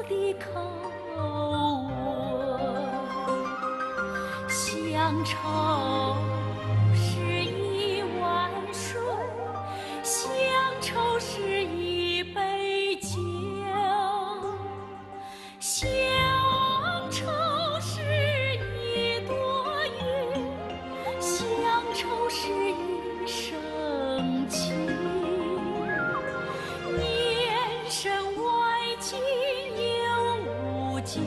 的口吻，乡愁是一碗水，乡愁是一杯酒，乡愁是一朵云，乡愁是一生情。年深外境又无尽，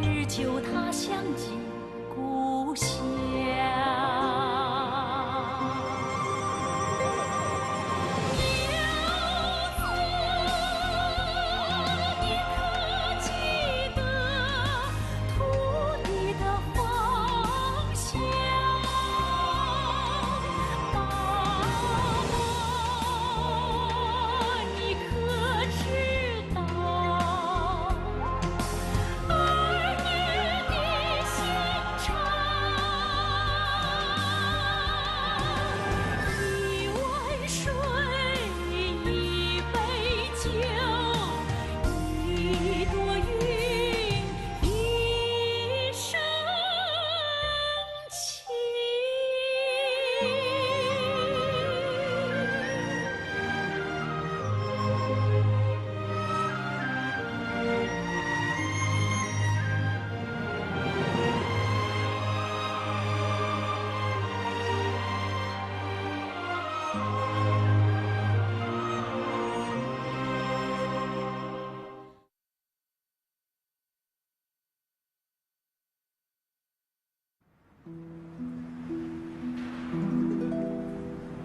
日久他乡近故乡。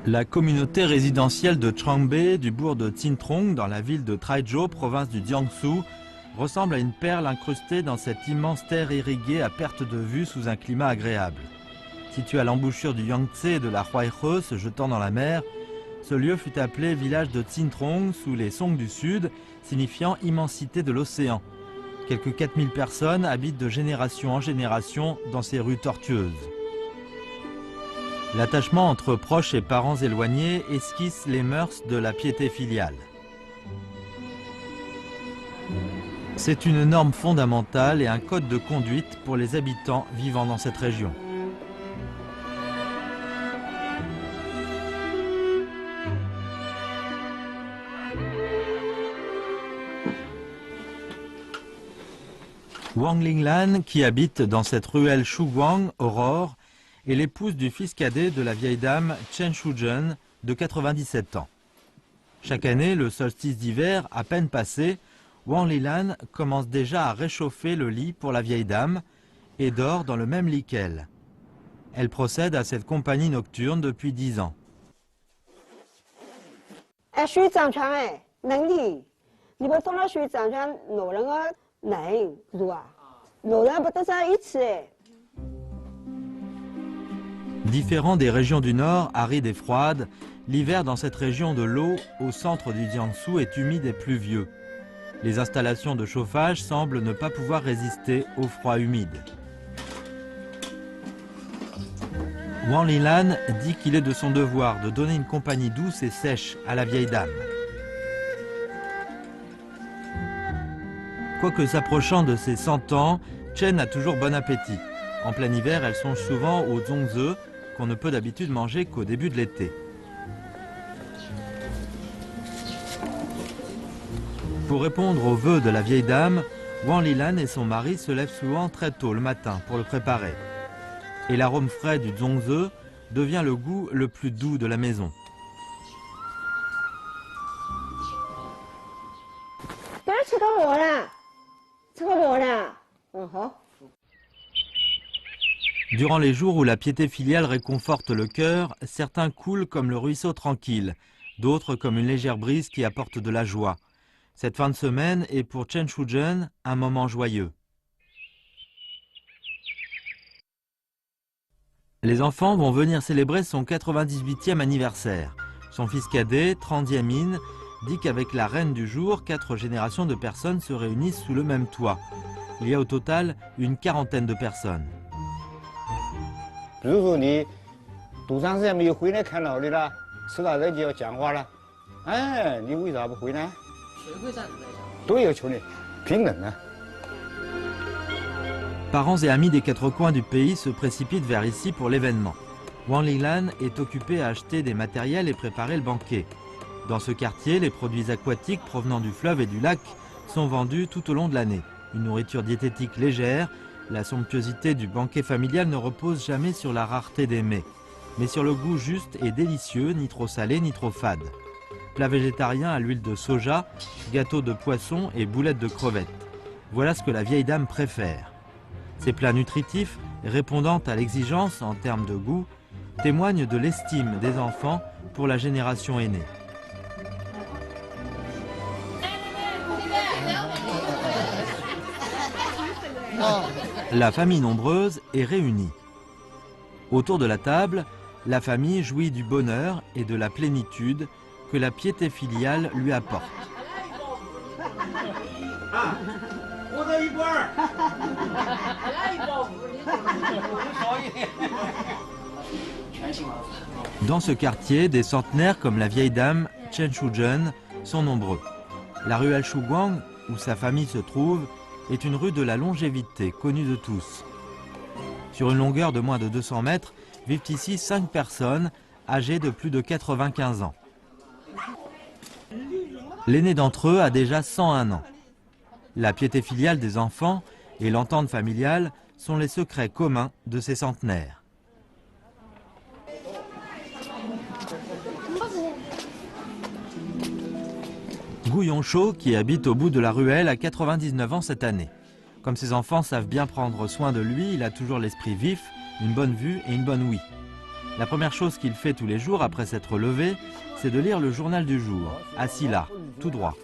La communauté résidentielle de Changbe du bourg de Tsintrong dans la ville de Traizhou, province du Jiangsu, ressemble à une perle incrustée dans cette immense terre irriguée à perte de vue sous un climat agréable. Situé à l'embouchure du Yangtze et de la Huaihe se jetant dans la mer, ce lieu fut appelé village de Tsintrong sous les Song du Sud, signifiant immensité de l'océan. Quelques 4000 personnes habitent de génération en génération dans ces rues tortueuses. L'attachement entre proches et parents éloignés esquisse les mœurs de la piété filiale. C'est une norme fondamentale et un code de conduite pour les habitants vivant dans cette région. Wang Linglan, qui habite dans cette ruelle Shuguang, Aurore, est l'épouse du fils cadet de la vieille dame Chen Shuzhen, de 97 ans. Chaque année, le solstice d'hiver à peine passé, Wang Lilan commence déjà à réchauffer le lit pour la vieille dame et dort dans le même lit qu'elle. Elle procède à cette compagnie nocturne depuis 10 ans. Différent des régions du nord, arides et froides, l'hiver dans cette région de l'eau, au centre du Jiangsu, est humide et pluvieux. Les installations de chauffage semblent ne pas pouvoir résister au froid humide. Wang Lilan dit qu'il est de son devoir de donner une compagnie douce et sèche à la vieille dame. Quoique s'approchant de ses 100 ans, Chen a toujours bon appétit. En plein hiver, elle songe souvent aux zongzi, qu'on ne peut d'habitude manger qu'au début de l'été. Pour répondre aux vœux de la vieille dame, Wang Lilan et son mari se lèvent souvent très tôt le matin pour le préparer. Et l'arôme frais du zongzi devient le goût le plus doux de la maison. Durant les jours où la piété filiale réconforte le cœur, certains coulent comme le ruisseau tranquille, d'autres comme une légère brise qui apporte de la joie. Cette fin de semaine est pour Chen Shuzhen un moment joyeux. Les enfants vont venir célébrer son 98e anniversaire. Son fils cadet, Tran Diamin, dit qu'avec la reine du jour, 4 générations de personnes se réunissent sous le même toit. Il y a au total une 40aine de personnes. Parents et amis des quatre coins du pays se précipitent vers ici pour l'événement. Wang Lilan est occupé à acheter des matériels et préparer le banquet. Dans ce quartier, les produits aquatiques provenant du fleuve et du lac sont vendus tout au long de l'année. Une nourriture diététique légère, la somptuosité du banquet familial ne repose jamais sur la rareté des mets, mais sur le goût juste et délicieux, ni trop salé ni trop fade. Plat végétarien à l'huile de soja, gâteau de poisson et boulettes de crevettes. Voilà ce que la vieille dame préfère. Ces plats nutritifs, répondant à l'exigence en termes de goût, témoignent de l'estime des enfants pour la génération aînée. La famille nombreuse est réunie. Autour de la table, la famille jouit du bonheur et de la plénitude que la piété filiale lui apporte. Dans ce quartier, des centenaires comme la vieille dame Chen Shuzhen sont nombreux. La rue Al-Shuguang, où sa famille se trouve, est une rue de la longévité, connue de tous. Sur une longueur de moins de 200 mètres, vivent ici 5 personnes âgées de plus de 95 ans. L'aîné d'entre eux a déjà 101 ans. La piété filiale des enfants et l'entente familiale sont les secrets communs de ces centenaires. Gu Yongshou, qui habite au bout de la ruelle, a 99 ans cette année. Comme ses enfants savent bien prendre soin de lui, il a toujours l'esprit vif, une bonne vue et une bonne ouïe. La première chose qu'il fait tous les jours après s'être levé, c'est de lire le journal du jour, assis là, tout droit.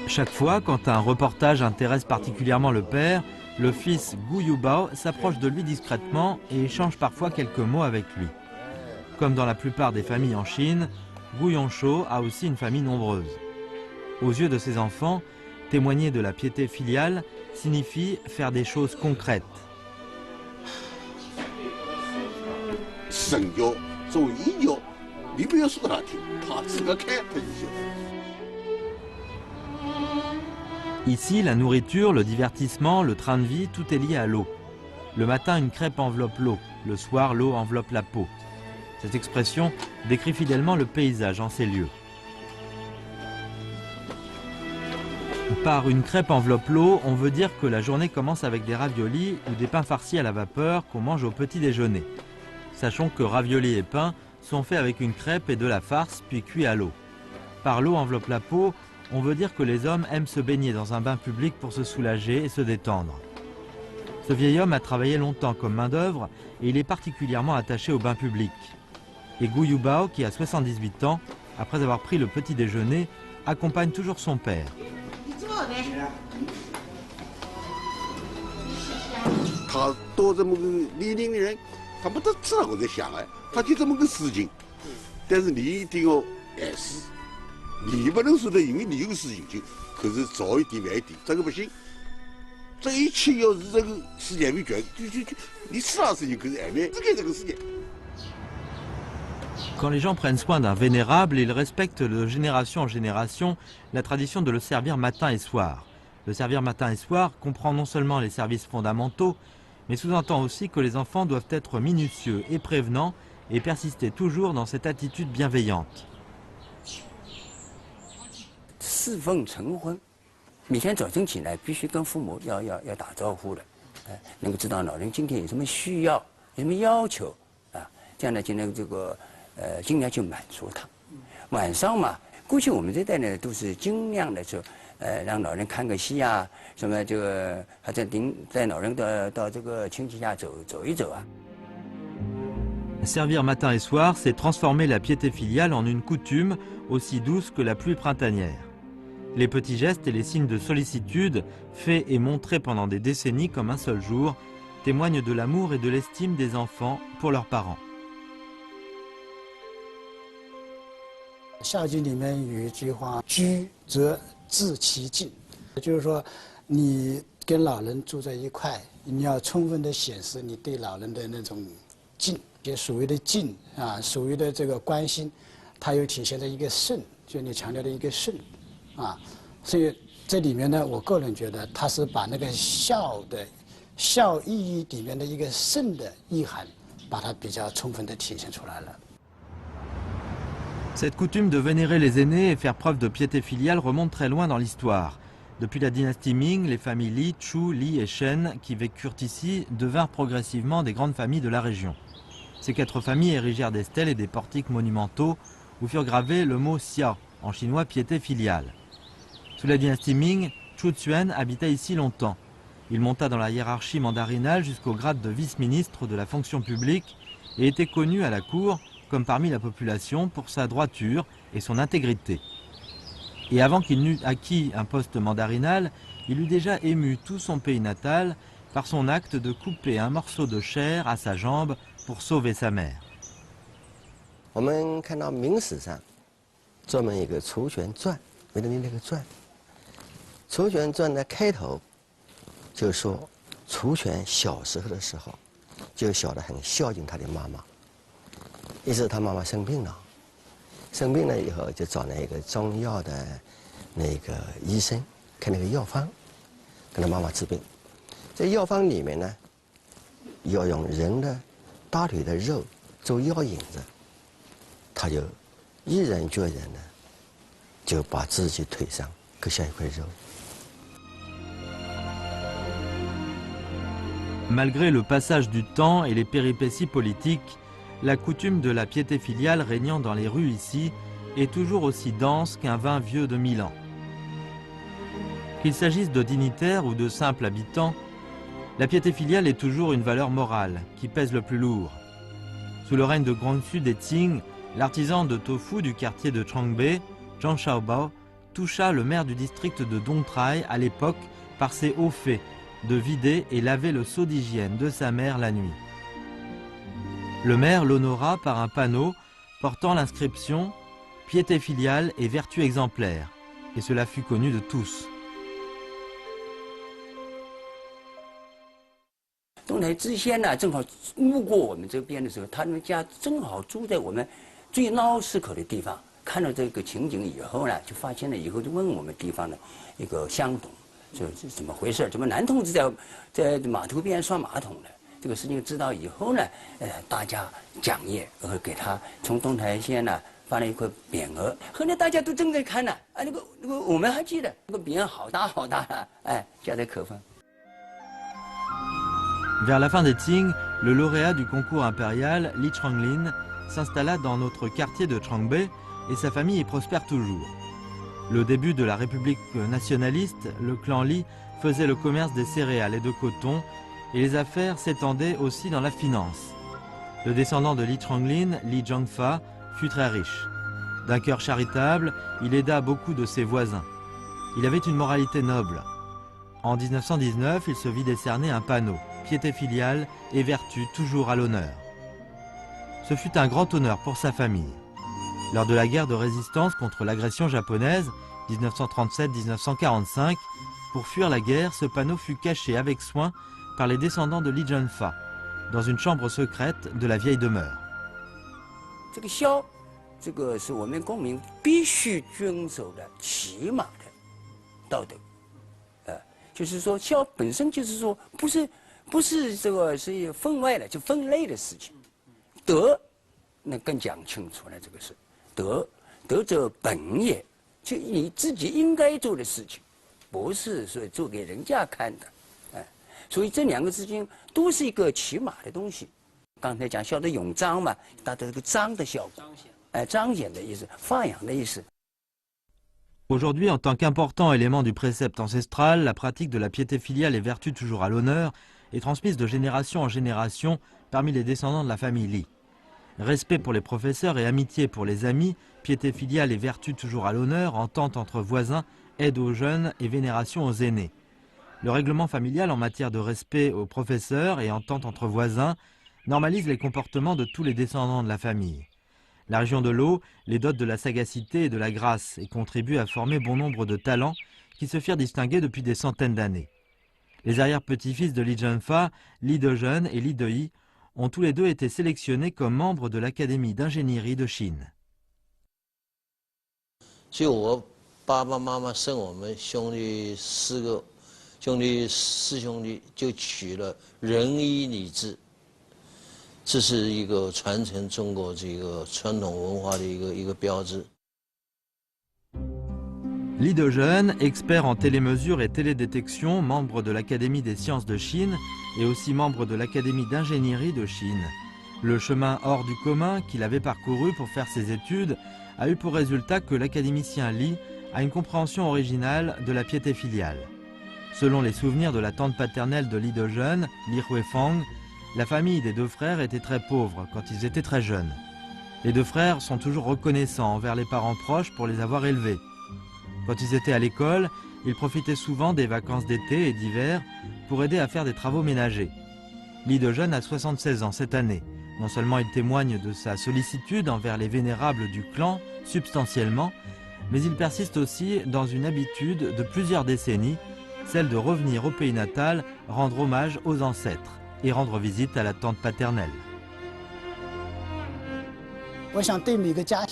Chaque fois, quand un reportage intéresse particulièrement le père, le fils Gu Yubao s'approche de lui discrètement et échange parfois quelques mots avec lui. Comme dans la plupart des familles en Chine, Gu Yongshou a aussi une famille nombreuse. Aux yeux de ses enfants, témoigner de la piété filiale signifie faire des choses concrètes. Ici, la nourriture, le divertissement, le train de vie, tout est lié à l'eau. Le matin, une crêpe enveloppe l'eau. Le soir, l'eau enveloppe la peau. Cette expression décrit fidèlement le paysage en ces lieux. Par une crêpe enveloppe l'eau, on veut dire que la journée commence avec des raviolis ou des pains farcis à la vapeur qu'on mange au petit déjeuner. Sachons que raviolis et pains sont faits avec une crêpe et de la farce, puis cuits à l'eau. Par l'eau enveloppe la peau, on veut dire que les hommes aiment se baigner dans un bain public pour se soulager et se détendre. Ce vieil homme a travaillé longtemps comme main-d'œuvre et il est particulièrement attaché au bain public. Et Gu Yubao, qui a 78 ans, après avoir pris le petit déjeuner, accompagne toujours son père. Quand les gens prennent soin d'un vénérable, ils respectent de génération en génération la tradition de le servir matin et soir. Le servir matin et soir comprend non seulement les services fondamentaux, mais sous-entend aussi que les enfants doivent être minutieux et prévenants et persister toujours dans cette attitude bienveillante. 侍奉晨昏，每天早晨起来必须跟父母要打招呼的，能够知道老人今天有什么需要，有什么要求啊，这样呢就能这个尽量去满足他。晚上嘛，过去我们这代呢都是尽量的就让老人看个戏啊，什么这个还在带老人到这个亲戚家走一走啊。 Servir matin et soir, c'est transformer la piété filiale en une coutume aussi douce que la pluie printanière. Les petits gestes et les signes de sollicitude, faits et montrés pendant des décennies comme un seul jour, témoignent de l'amour et de l'estime des enfants pour leurs parents. 孝经里面有一句话：“居则治其境”，就是说，你跟老人住在一块，你要充分的显示你对老人的那种敬，也所谓的敬啊，所谓的这个关心，它又体现在一个顺，就你强调的一个顺，啊，所以这里面呢，我个人觉得它是把那个孝的孝意义里面的一个顺的意涵，把它比较充分的体现出来了。 Cette coutume de vénérer les aînés et faire preuve de piété filiale remonte très loin dans l'histoire. Depuis la dynastie Ming, les familles Li, Chu, Li et Shen qui vécurent ici devinrent progressivement des grandes familles de la région. Ces 4 familles érigèrent des stèles et des portiques monumentaux où furent gravés le mot Xia, en chinois piété filiale. Sous la dynastie Ming, Chu Tsuen habita ici longtemps. Il monta dans la hiérarchie mandarinale jusqu'au grade de vice-ministre de la fonction publique et était connu à la cour comme parmi la population pour sa droiture et son intégrité. Et avant qu'il n'eût acquis un poste mandarinal, il eut déjà ému tout son pays natal par son acte de couper un morceau de chair à sa jambe pour sauver sa mère. 我们看到明史上专门一个《楚玄传》，为了你那个传，《楚玄传》的开头就说楚玄小时候的时候就晓得很孝敬他的妈妈。 一直他妈妈生病了，生病了以后就找了一个中药的那个医生，开那个药方，给他妈妈治病。这药方里面呢，要用人的大腿的肉做药引子，他就毅然决然的就把自己腿上割下一块肉。 Malgré le passage du temps et les péripéties politiques, la coutume de la piété filiale régnant dans les rues ici est toujours aussi dense qu'un vin vieux de 1000 ans. Qu'il s'agisse de dignitaires ou de simples habitants, la piété filiale est toujours une valeur morale qui pèse le plus lourd. Sous le règne de Guangxu des Qing, l'artisan de tofu du quartier de Changbe, Zhang Shaobao, toucha le maire du district de Dongtrai à l'époque par ses hauts faits de vider et laver le seau d'hygiène de sa mère la nuit. Le maire l'honora par un panneau portant l'inscription « Piété filiale et vertu exemplaire » et cela fut connu de tous. 东台知县呢，正好路过我们这边的时候，他们家正好住在我们最闹市口的地方。看到这个情景以后呢，就发现了以后，就问我们地方的一个乡董，说是怎么回事？怎么男同志在码头边刷马桶呢？ 这个事情知道以后呢，大家讲业，然后给他从东台县呢发了一块匾额。后来大家都正在看呢，啊，那个我们还记得那个匾好大好大啊，哎，加在可分。 Vers la fin des Qing, le lauréat du concours impérial, Li Changlin, s'installa dans notre quartier de Changbe et sa famille y prospère toujours. Le début de la République nationaliste, le clan Li faisait le commerce des céréales et de coton et les affaires s'étendaient aussi dans la finance. Le descendant de Li Changlin, Li Zhangfa, fut très riche. D'un cœur charitable, il aida beaucoup de ses voisins. Il avait une moralité noble. En 1919, il se vit décerner un panneau, piété filiale et vertu toujours à l'honneur. Ce fut un grand honneur pour sa famille. Lors de la guerre de résistance contre l'agression japonaise, 1937-1945, pour fuir la guerre, ce panneau fut caché avec soin par les descendants de Li Zhangfa, dans une chambre secrète de la vieille demeure. 这个孝，这个是我们公民必须遵守的起码的道德，就是说孝本身就是说不是这个是分外的，就分类的事情，德那更讲清楚了，这个是德者本也，就你自己应该做的事情，不是说做给人家看的。 所以这两个之间都是一个起码的东西。刚才讲孝的永彰嘛，达到这个彰的效果，彰显的意思，发扬的意思。 Aujourd'hui, en tant qu'important élément du précepte ancestral, la pratique de la piété filiale et vertu toujours à l'honneur est transmise de génération en génération parmi les descendants de la famille Li. Respect pour les professeurs et amitié pour les amis, piété filiale et vertu toujours à l'honneur, entente entre voisins, aide aux jeunes et vénération aux aînés. Le règlement familial en matière de respect aux professeurs et entente entre voisins normalise les comportements de tous les descendants de la famille. La région de l'eau les dote de la sagacité et de la grâce et contribue à former bon nombre de talents qui se firent distinguer depuis des centaines d'années. Les arrière-petits-fils de Li Zhenfa, Li Dezhen et Li Deyi ont tous les deux été sélectionnés comme membres de l'Académie d'ingénierie de Chine. 所以我爸爸妈妈生我们兄弟4兄弟就取了仁义礼智，这是一个传承中国这个传统文化的一个标志。 Li Dezhen, expert en télémesure et télédétection, membre de l'Académie des sciences de Chine et aussi membre de l'Académie d'ingénierie de Chine. Le chemin hors du commun qu'il avait parcouru pour faire ses études a eu pour résultat que l'académicien Li a une compréhension originale de la piété filiale. Selon les souvenirs de la tante paternelle de Li Dezhen, Li Huifeng, la famille des deux frères était très pauvre quand ils étaient très jeunes. Les deux frères sont toujours reconnaissants envers les parents proches pour les avoir élevés. Quand ils étaient à l'école, ils profitaient souvent des vacances d'été et d'hiver pour aider à faire des travaux ménagers. Li Dezhen a 76 ans cette année. Non seulement il témoigne de sa sollicitude envers les vénérables du clan, substantiellement, mais il persiste aussi dans une habitude de plusieurs décennies, celle de revenir au pays natal, rendre hommage aux ancêtres et rendre visite à la tante paternelle. 我想对每个家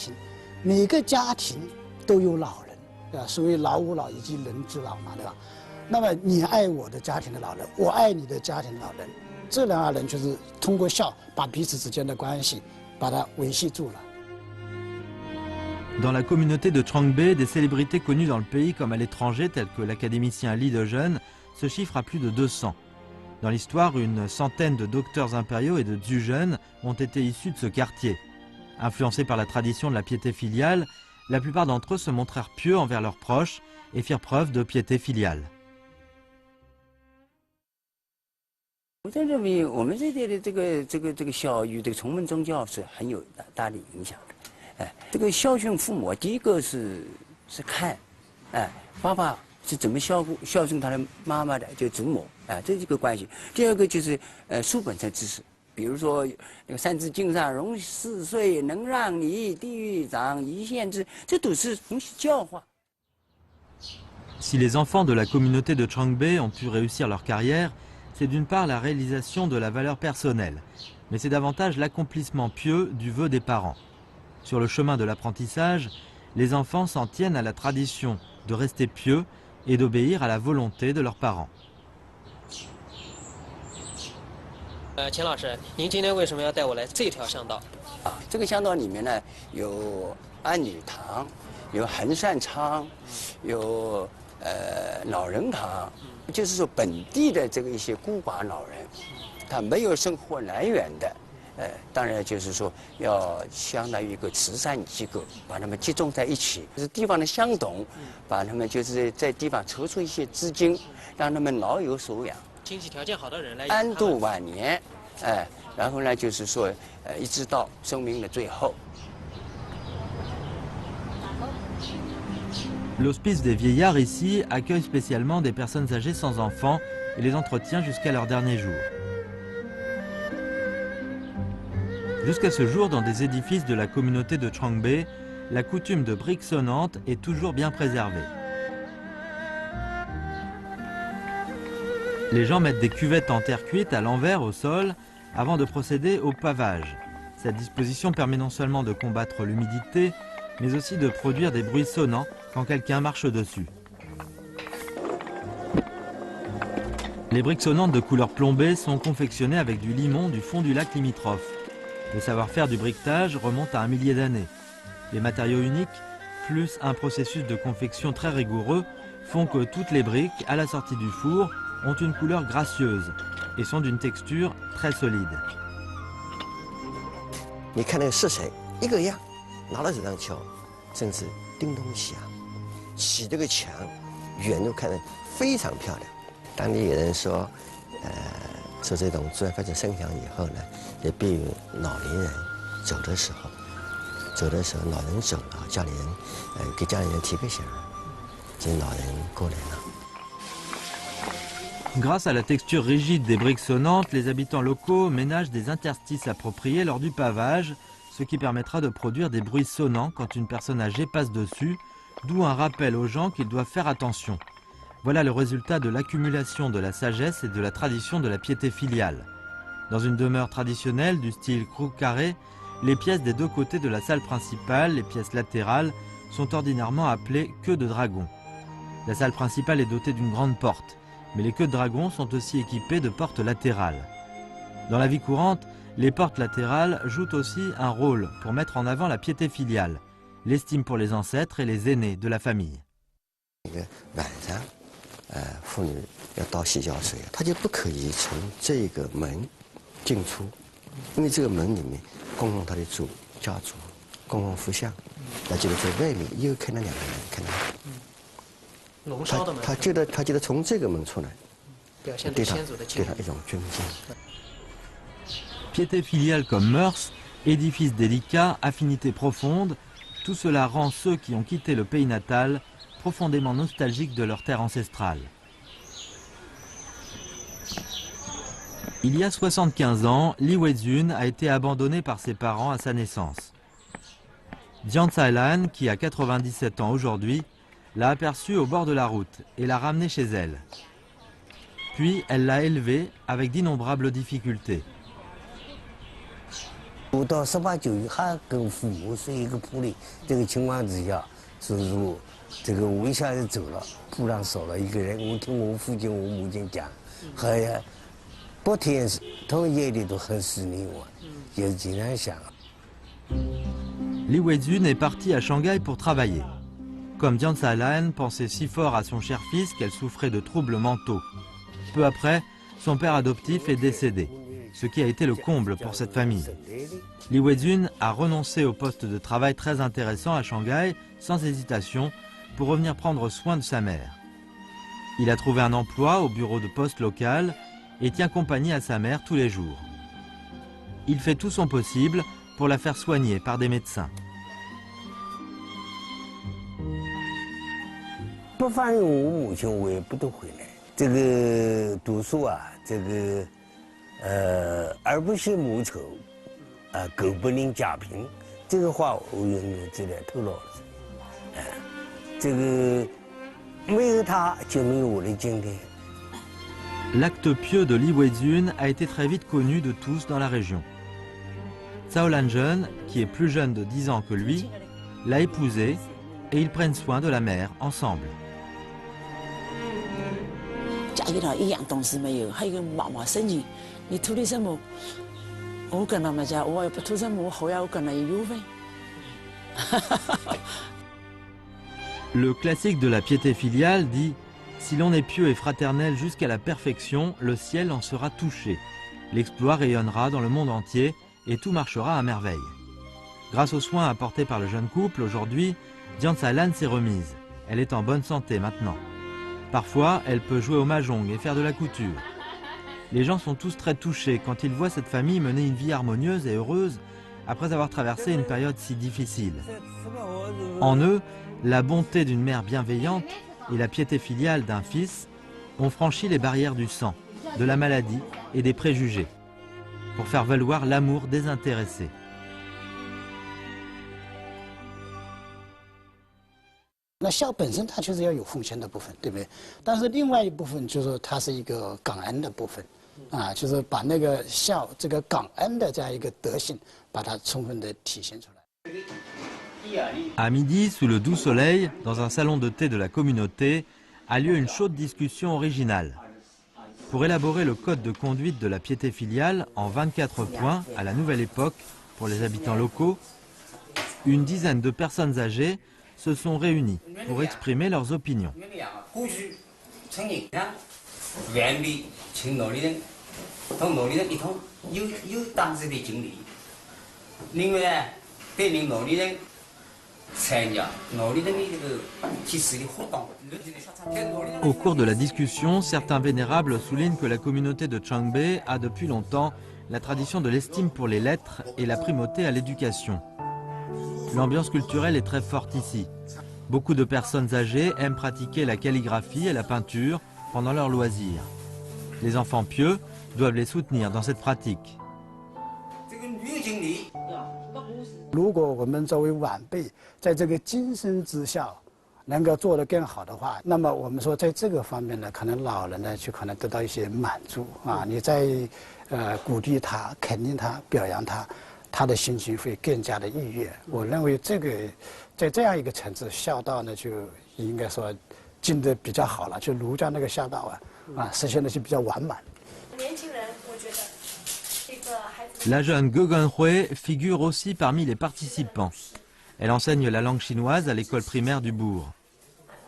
庭都有老人，对吧？所谓老吾老以及人之老嘛，对吧？那么你爱我的家庭的老人，我爱你的家庭的老人，这两个人就是通过孝把彼此之间的关系把它维系住了。 Dans la communauté de Changbe, des célébrités connues dans le pays comme à l'étranger, telles que l'académicien Li Dezhen, se chiffrent à plus de 200. Dans l'histoire, une centaine de docteurs impériaux et de dzuzhen ont été issus de ce quartier. Influencés par la tradition de la piété filiale, la plupart d'entre eux se montrèrent pieux envers leurs proches et firent preuve de piété filiale. 我在认为我们这边的这个教育，这个崇文宗教是很有大的影响的。哎，这个孝顺父母，第一个是看，哎，爸爸是怎么孝顺他的妈妈的，就祖母，哎，这是一个关系。第二个就是书本上知识，比如说那个《三字经》上“融4岁，能让梨，地狱长，一线之”，这都是从教化。 Si les enfants de la communauté de Changbe ont pu réussir leur carrière, c'est d'une part la réalisation de la valeur personnelle, mais c'est davantage l'accomplissement pieux du vœu des parents. Sur le chemin de l'apprentissage, les enfants s'en tiennent à la tradition de rester pieux et d'obéir à la volonté de leurs parents. 钱老师，您今天为什么要带我来这条巷道？这个巷道里面呢，有安女堂，有恒善昌，有老人堂，就是说本地的这个一些孤寡老人，他没有生活来源的。 当然就是说，要相当于一个慈善机构，把他们集中在一起，就是地方的乡董，把他们就是在地方筹出一些资金，让他们老有所养，经济条件好的人来安度晚年，然后呢，就是说，一直到生命的最后。 L'hospice des vieillards ici accueille spécialement des personnes âgées sans enfants et les entretient jusqu'à leur dernier jour. Jusqu'à ce jour, dans des édifices de la communauté de Changbe, la coutume de briques sonnantes est toujours bien préservée. Les gens mettent des cuvettes en terre cuite à l'envers au sol avant de procéder au pavage. Cette disposition permet non seulement de combattre l'humidité, mais aussi de produire des bruits sonnants quand quelqu'un marche dessus. Les briques sonnantes de couleur plombée sont confectionnées avec du limon du fond du lac limitrophe. Le savoir-faire du briquetage remonte à 1 millier d'années. Les matériaux uniques, plus un processus de confection très rigoureux, font que toutes les briques, à la sortie du four, ont une couleur gracieuse et sont d'une texture très solide. 你看那个是谁，一个样，拿了这张球，甚至叮咚响，起这个墙，远处看得非常漂亮。当地有人说，做这种钻发成声响以后呢，也便于老年人走的时候，老人走了，家里人给家里人提个醒，这老人过来了。 Grâce à la texture rigide des briques sonnantes, les habitants locaux ménagent des interstices appropriés lors du pavage, ce qui permettra de produire des bruits sonnants quand une personne âgée passe dessus, d'où un rappel aux gens qu'ils doivent faire attention. Voilà le résultat de l'accumulation de la sagesse et de la tradition de la piété filiale. Dans une demeure traditionnelle du style croix carré, les pièces des deux côtés de la salle principale, les pièces latérales, sont ordinairement appelées queues de dragon. La salle principale est dotée d'une grande porte, mais les queues de dragon sont aussi équipées de portes latérales. Dans la vie courante, les portes latérales jouent aussi un rôle pour mettre en avant la piété filiale, l'estime pour les ancêtres et les aînés de la famille. 妇女要倒洗脚水，她就不可以从这个门进出，因为这个门里面供奉她的家族，供奉佛像，那就是在外面又看到两个人，看到龙烧的门，他觉得从这个门出来，表现对先祖的敬对他一种尊敬。 Piété filiale comme mœurs, édifice délicat, affinité profonde, tout cela rend ceux qui ont quitté le pays natal profondément nostalgiques de leur terre ancestrale. Il y a 75 ans, Li Weizun a été abandonnée par ses parents à sa naissance. Jiang Tsailan, qui a 97 ans aujourd'hui, l'a aperçue au bord de la route et l'a ramenée chez elle. Puis elle l'a élevée avec d'innombrables difficultés. 不到18、19，还跟父母睡一个铺里，这个情况之下，所以说这个我一下就走了，铺上少了一个人。我听我父亲、我母亲讲，还白天他们夜里都很思念我，也是经常想。 Li Weizun est partie à Shanghai pour travailler. Comme Jiang Tsailan pensait si fort à son cher fils qu'elle souffrait de troubles mentaux. Peu après, son père adoptif est décédé, ce qui a été le comble pour cette famille. Li Weizun a renoncé au poste de travail très intéressant à Shanghai, sans hésitation, pour revenir prendre soin de sa mère. Il a trouvé un emploi au bureau de poste local et tient compagnie à sa mère tous les jours. Il fait tout son possible pour la faire soigner par des médecins. 不反正我母亲我也不都回来。这个读书啊，这个儿不嫌母丑，狗不宁家贫，这个话我永远记在头脑里。这个没有他就没有我的今天。 L'acte pieux de Li Weizun a été très vite connu de tous dans la région. Cao Lanzhen, qui est plus jeune de 10 ans que lui, l'a épousée et ils prennent soin de la mère ensemble. 嫁给他一样东西没有，还有一个妈妈生日，你图的什么？我跟他们讲，我也不图什么，我后来我跟他也有份。Le classique de la piété filiale dit « Si l'on est pieux et fraternel jusqu'à la perfection, le ciel en sera touché. L'exploit rayonnera dans le monde entier et tout marchera à merveille. » Grâce aux soins apportés par le jeune couple, aujourd'hui, Jiang Tsailan s'est remise. Elle est en bonne santé maintenant. Parfois, elle peut jouer au mahjong et faire de la couture. Les gens sont tous très touchés quand ils voient cette famille mener une vie harmonieuse et heureuse après avoir traversé une période si difficile. En eux, la bonté d'une mère bienveillante et la piété filiale d'un fils ont franchi les barrières du sang, de la maladie et des préjugés, pour faire valoir l'amour désintéressé. 那孝本身它就是要有奉献的部分，对不对？但是另外一部分就是说它是一个感恩的部分，就是把那个孝这个感恩的这样一个德性，把它充分的体现出来。 À midi, sous le doux soleil, dans un salon de thé de la communauté, a lieu une chaude discussion originale. Pour élaborer le code de conduite de la piété filiale en 24 points à la nouvelle époque pour les habitants locaux, une dizaine de personnes âgées se sont réunies pour exprimer leurs opinions. Au cours de la discussion, certains vénérables soulignent que la communauté de Changbe a depuis longtemps la tradition de l'estime pour les lettres et la primauté à l'éducation. L'ambiance culturelle est très forte ici. Beaucoup de personnes âgées aiment pratiquer la calligraphie et la peinture pendant leurs loisirs. Les enfants pieux doivent les soutenir dans cette pratique. 如果我们作为晚辈，在这个精神之孝能够做得更好的话，那么我们说在这个方面呢，可能老人呢就可能得到一些满足啊。你在鼓励他、肯定他、表扬他，他的心情会更加的愉悦。我认为这个在这样一个层次，孝道呢就应该说尽得比较好了，就儒家那个孝道实现的是比较完满。年轻人，我觉得这个孩子。 La jeune Ge Genhui figure aussi parmi les participants. Elle enseigne la langue chinoise à l'école primaire du bourg.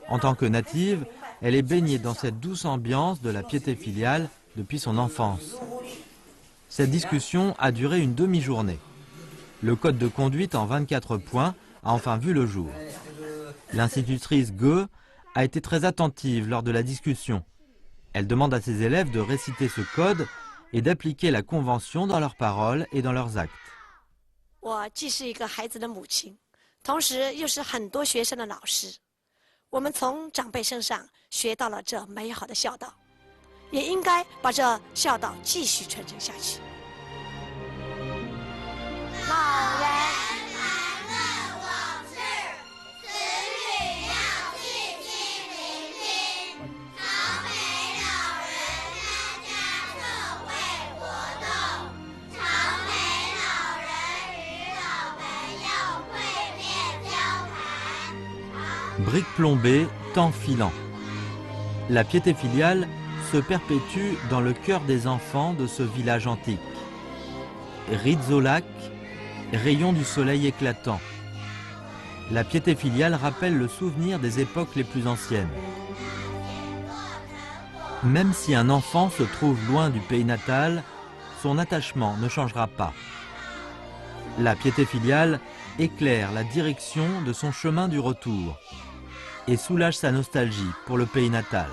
En tant que native, elle est baignée dans cette douce ambiance de la piété filiale depuis son enfance. Cette discussion a duré une demi-journée. Le code de conduite en 24 points a enfin vu le jour. L'institutrice Ge a été très attentive lors de la discussion. Elle demande à ses élèves de réciter ce code et d'appliquer la convention dans leurs paroles et dans leurs actes. 我既是一个孩子的母亲，同时又是很多学生的老师。我们从长辈身上学到了这美好的孝道，也应该把这孝道继续传承下去。老人。 Briques plombées, temps filant. La piété filiale se perpétue dans le cœur des enfants de ce village antique. Rides au lac, rayons du soleil éclatant. La piété filiale rappelle le souvenir des époques les plus anciennes. Même si un enfant se trouve loin du pays natal, son attachement ne changera pas. La piété filiale éclaire la direction de son chemin du retour et soulage sa nostalgie pour le pays natal.